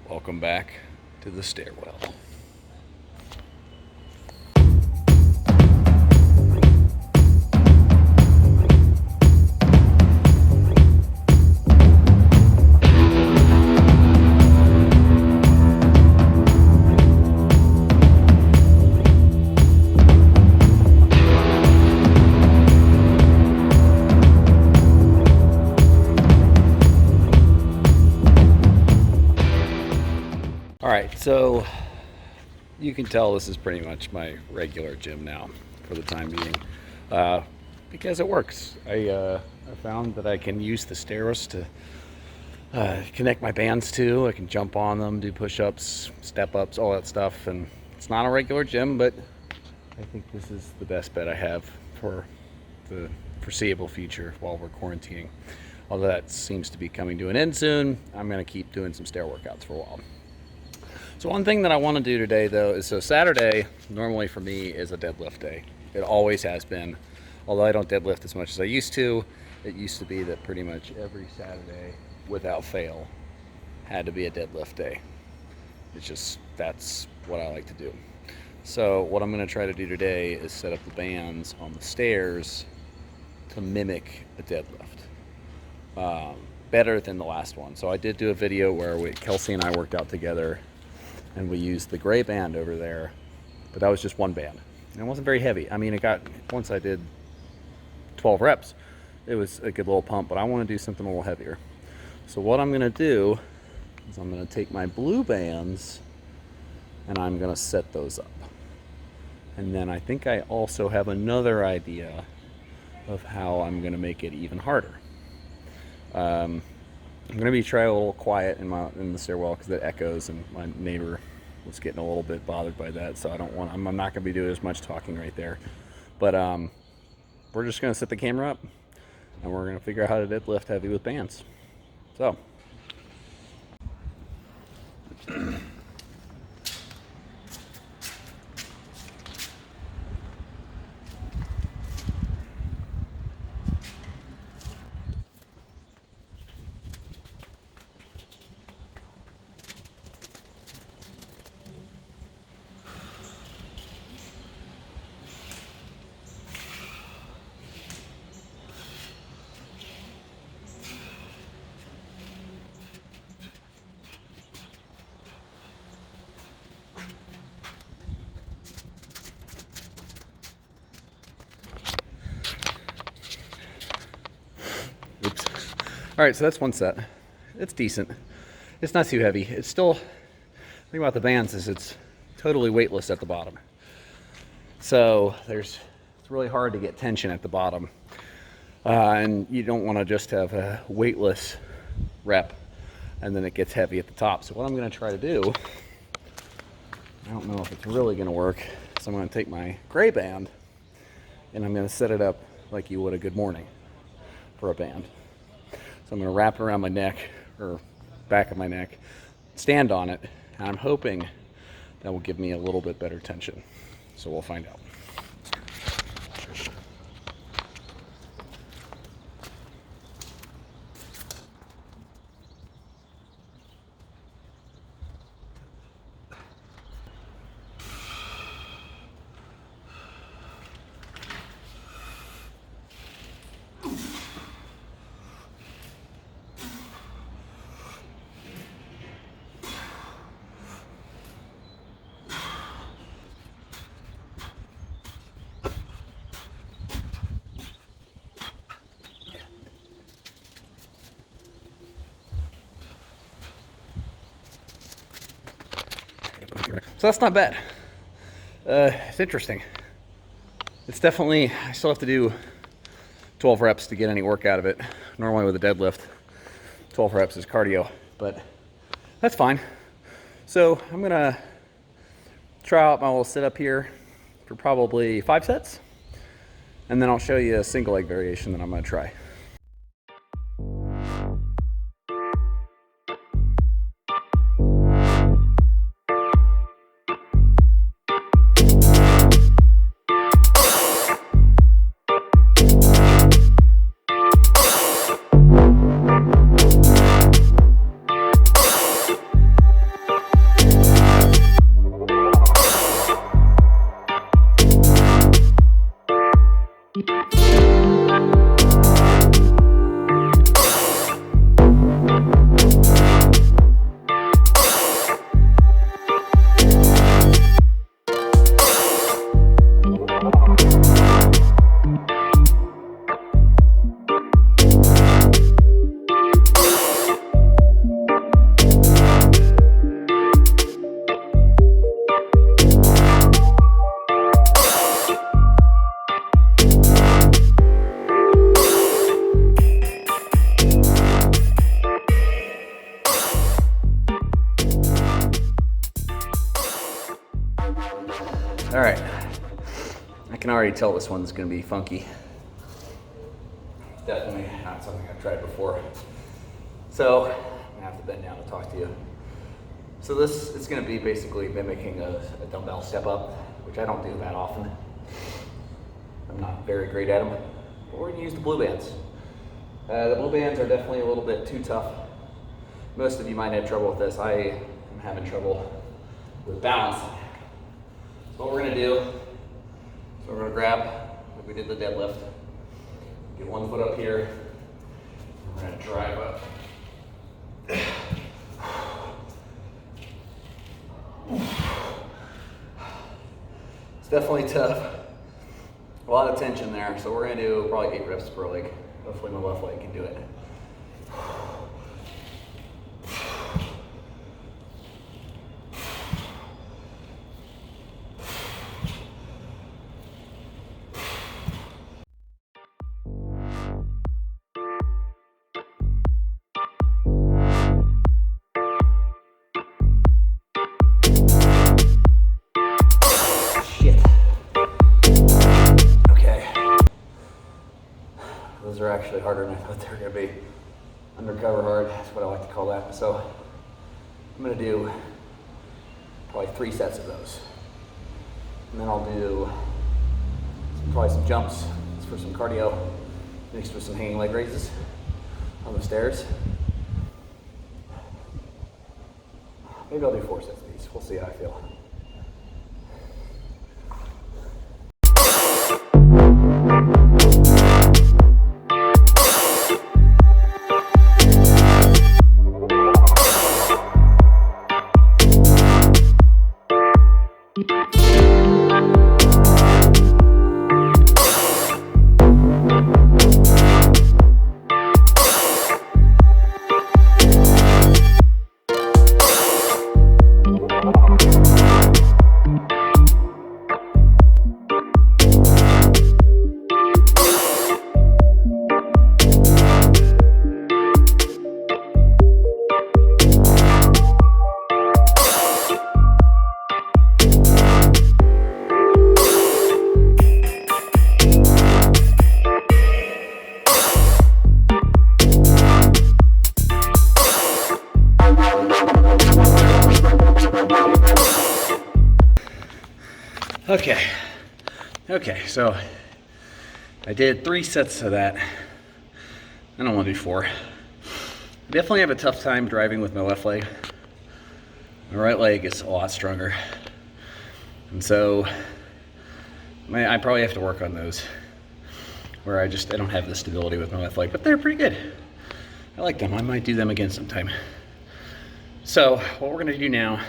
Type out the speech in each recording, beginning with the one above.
Welcome back to the stairwell. All right, so you can tell this is pretty much my regular gym now for the time being, because it works. I found that I can use the stairs to connect my bands to. I can jump on them, do push-ups, step-ups, all that stuff, and it's not a regular gym, but I think this is the best bet I have for the foreseeable future while we're quarantining. Although that seems to be coming to an end soon, I'm going to keep doing some stair workouts for a while. So one thing that I want to do today, though, is so Saturday, normally for me, is a deadlift day. It always has been. Although I don't deadlift as much as I used to, it used to be that pretty much every Saturday, without fail, had to be a deadlift day. It's just, that's what I like to do. So what I'm going to try to do today is set up the bands on the stairs to mimic a deadlift. Better than the last one. So I did do a video where Kelsey and I worked out together, and we used the gray band over there, but that was just one band. And it wasn't very heavy. I mean, once I did 12 reps, it was a good little pump, but I want to do something a little heavier. So what I'm going to do is I'm going to take my blue bands and I'm going to set those up. And then I think I also have another idea of how I'm going to make it even harder. I'm going to be trying a little quiet in the stairwell because it echoes, and my neighbor was getting a little bit bothered by that, so I'm not going to be doing as much talking right there. But we're just going to set the camera up, and we're going to figure out how to deadlift heavy with bands. So. Oops. All right, so that's one set. It's decent. It's not too heavy. It's still, the thing about the bands is it's totally weightless at the bottom. So it's really hard to get tension at the bottom. And you don't want to just have a weightless rep and then it gets heavy at the top. So what I'm going to try to do, I don't know if it's really going to work, so I'm going to take my gray band and I'm going to set it up like you would a good morning for a band. So I'm going to wrap it around my neck, or back of my neck, stand on it, and I'm hoping that will give me a little bit better tension. So we'll find out. So that's not bad. It's interesting. It's definitely, I still have to do 12 reps to get any work out of it. Normally with a deadlift, 12 reps is cardio, but that's fine. So I'm gonna try out my little sit-up here for probably 5 sets, and then I'll show you a single leg variation that I'm gonna try. All right, I can already tell this one's gonna be funky. Definitely not something I've tried before. So I'm gonna have to bend down to talk to you. So this is gonna be basically mimicking a dumbbell step up, which I don't do that often. I'm not very great at them, but we're gonna use the blue bands. The blue bands are definitely a little bit too tough. Most of you might have trouble with this. I am having trouble with balancing. So what we're gonna do, so we're gonna grab, like we did the deadlift, get one foot up here, we're gonna drive up. It's definitely tough. A lot of tension there, so we're gonna do probably 8 reps per leg. Hopefully my left leg can do it. Those are actually harder than I thought they were going to be. Undercover hard, that's what I like to call that. So I'm going to do probably 3 sets of those. And then I'll do probably some jumps for some cardio, mixed with some hanging leg raises on the stairs. Maybe I'll do 4 sets of these. We'll see how I feel. Okay, so I did 3 sets of that. I don't want to do 4. I definitely have a tough time driving with my left leg. My right leg is a lot stronger. And so I probably have to work on those where I don't have the stability with my left leg, but they're pretty good. I like them. I might do them again sometime. So what we're gonna do now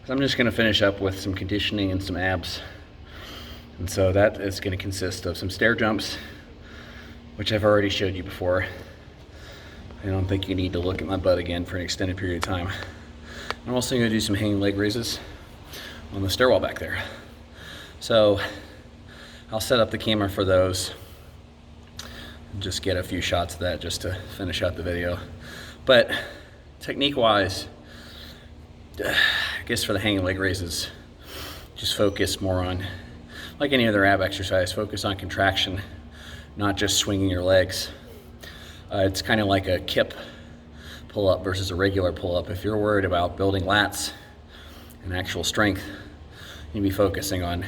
is I'm just gonna finish up with some conditioning and some abs. And so that is going to consist of some stair jumps, which I've already showed you before. I don't think you need to look at my butt again for an extended period of time. I'm also going to do some hanging leg raises on the stairwell back there. So I'll set up the camera for those and just get a few shots of that just to finish out the video. But technique-wise, I guess for the hanging leg raises, just focus more on, like any other ab exercise, focus on contraction, not just swinging your legs. It's kind of like a kip pull-up versus a regular pull-up. If you're worried about building lats and actual strength, you need to be focusing on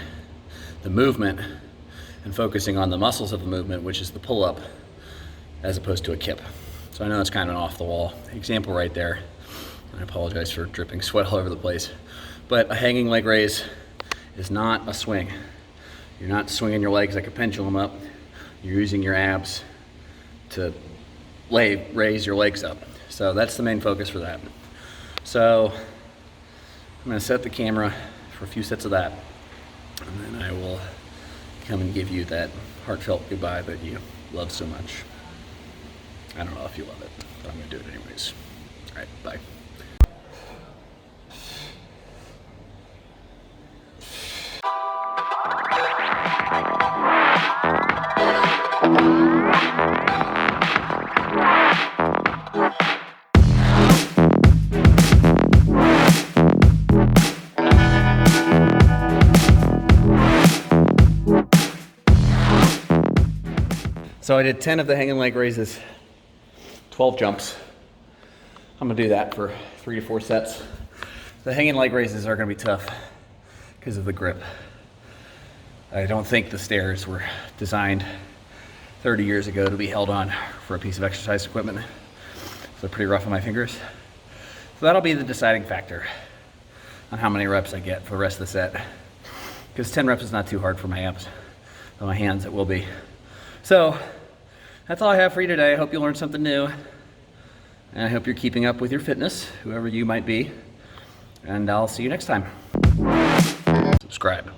the movement and focusing on the muscles of the movement, which is the pull-up, as opposed to a kip. So I know it's kind of an off-the-wall example right there. I apologize for dripping sweat all over the place. But a hanging leg raise is not a swing. You're not swinging your legs like a pendulum up. You're using your abs to raise your legs up. So that's the main focus for that. So I'm gonna set the camera for a few sets of that, and then I will come and give you that heartfelt goodbye that you love so much. I don't know if you love it, but I'm gonna do it anyways. All right, bye. So I did 10 of the hanging leg raises, 12 jumps. I'm gonna do that for 3 to 4 sets. The hanging leg raises are gonna be tough because of the grip. I don't think the stairs were designed 30 years ago to be held on for a piece of exercise equipment. So they're pretty rough on my fingers. So that'll be the deciding factor on how many reps I get for the rest of the set. Because 10 reps is not too hard for my abs. On my hands, it will be. So that's all I have for you today. I hope you learned something new. And I hope you're keeping up with your fitness, whoever you might be. And I'll see you next time. Subscribe.